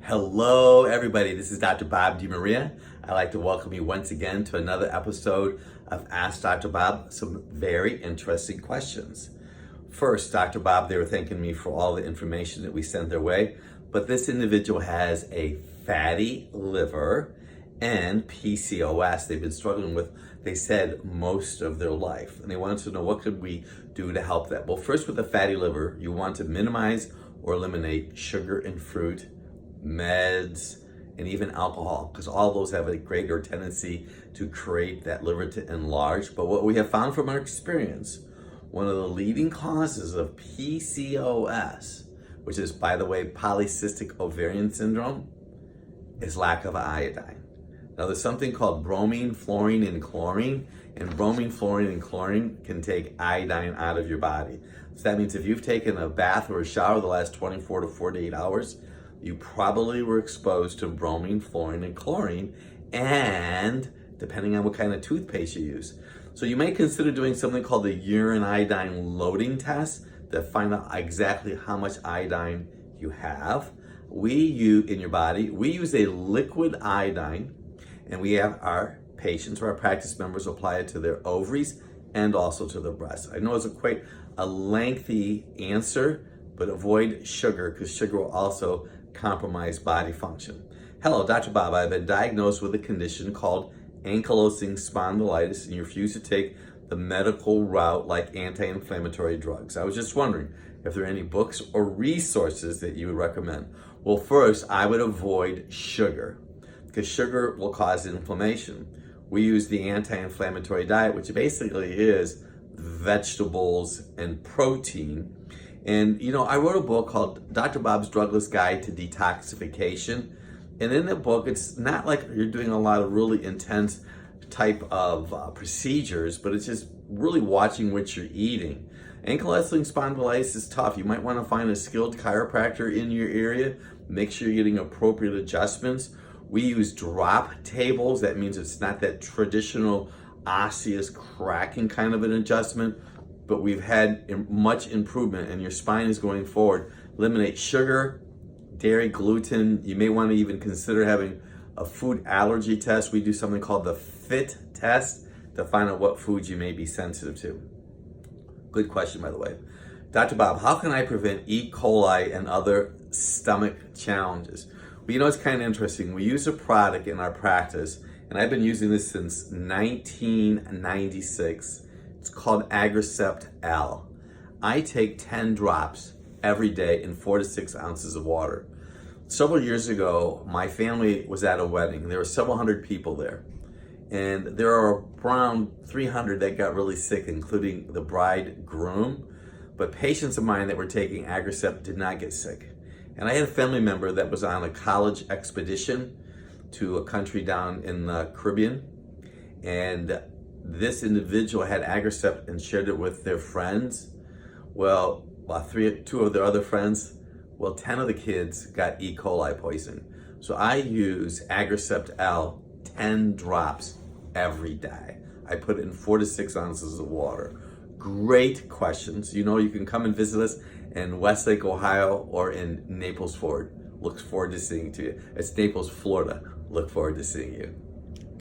Hello, everybody. This is Dr. Bob DeMaria. I'd like to welcome you once again to another episode of Ask Dr. Bob. Some very interesting questions. First, Dr. Bob, they were thanking me for all the information that we sent their way, but this individual has a fatty liver and PCOS. They've been struggling with, they said, most of their life, and they wanted to know what could we do to help that. Well, first, with a fatty liver, you want to minimize or eliminate sugar and fruit, meds, and even alcohol, because all those have a greater tendency to create that liver to enlarge. But what we have found from our experience, one of the leading causes of PCOS, which is, by the way, polycystic ovarian syndrome, is lack of iodine. Now, there's something called bromine, fluorine, and chlorine, and bromine, fluorine, and chlorine can take iodine out of your body. So that means if you've taken a bath or a shower the last 24 to 48 hours, you probably were exposed to bromine, fluorine, and chlorine, and depending on what kind of toothpaste you use. So you may consider doing something called the Urine Iodine Loading Test to find out exactly how much iodine you have. We use in your body, we use a liquid iodine, and we have our patients or our practice members apply it to their ovaries and also to their breasts. I know it's quite a lengthy answer, but avoid sugar, because sugar will also compromise body function. Hello, Dr. Bob. I've been diagnosed with a condition called Ankylosing Spondylitis, and you refuse to take the medical route like anti-inflammatory drugs. I was just wondering if there are any books or resources that you would recommend. Well, first, I would avoid sugar, because sugar will cause inflammation. We use the anti-inflammatory diet, which basically is vegetables and protein. And, you know, I wrote a book called Dr. Bob's Drugless Guide to Detoxification. And in the book, it's not like you're doing a lot of really intense type of procedures, but it's just really watching what you're eating. Ankylosing spondylitis is tough. You might want to find a skilled chiropractor in your area. Make sure you're getting appropriate adjustments. We use drop tables. That means it's not that traditional osseous cracking kind of an adjustment, but we've had much improvement, and your spine is going forward. Eliminate sugar, dairy, gluten. You may want to even consider having a food allergy test. We do something called the FIT test to find out what foods you may be sensitive to. Good question, by the way. Dr. Bob, how can I prevent E. coli and other stomach challenges? Well, you know, it's kind of interesting. We use a product in our practice, and I've been using this since 1996. It's called agrisept-l. I take 10 drops every day in 4 to 6 ounces of water. Several years ago, my family was at a wedding. There were several hundred people there. And there are around 300 that got really sick, including the bridegroom. But patients of mine that were taking agrisept did not get sick. And I had a family member that was on a college expedition to a country down in the Caribbean. And this individual had agrisept and shared it with their friends. Well, two of their other friends, 10 of the kids got E. coli poisoning. So I use agrisept-l 10 drops every day. I put it in 4 to 6 ounces of water. Great questions. You know, you can come and visit us in Westlake, Ohio, or in Naples, Florida. Look forward to seeing you. It's Naples, Florida. Look forward to seeing you.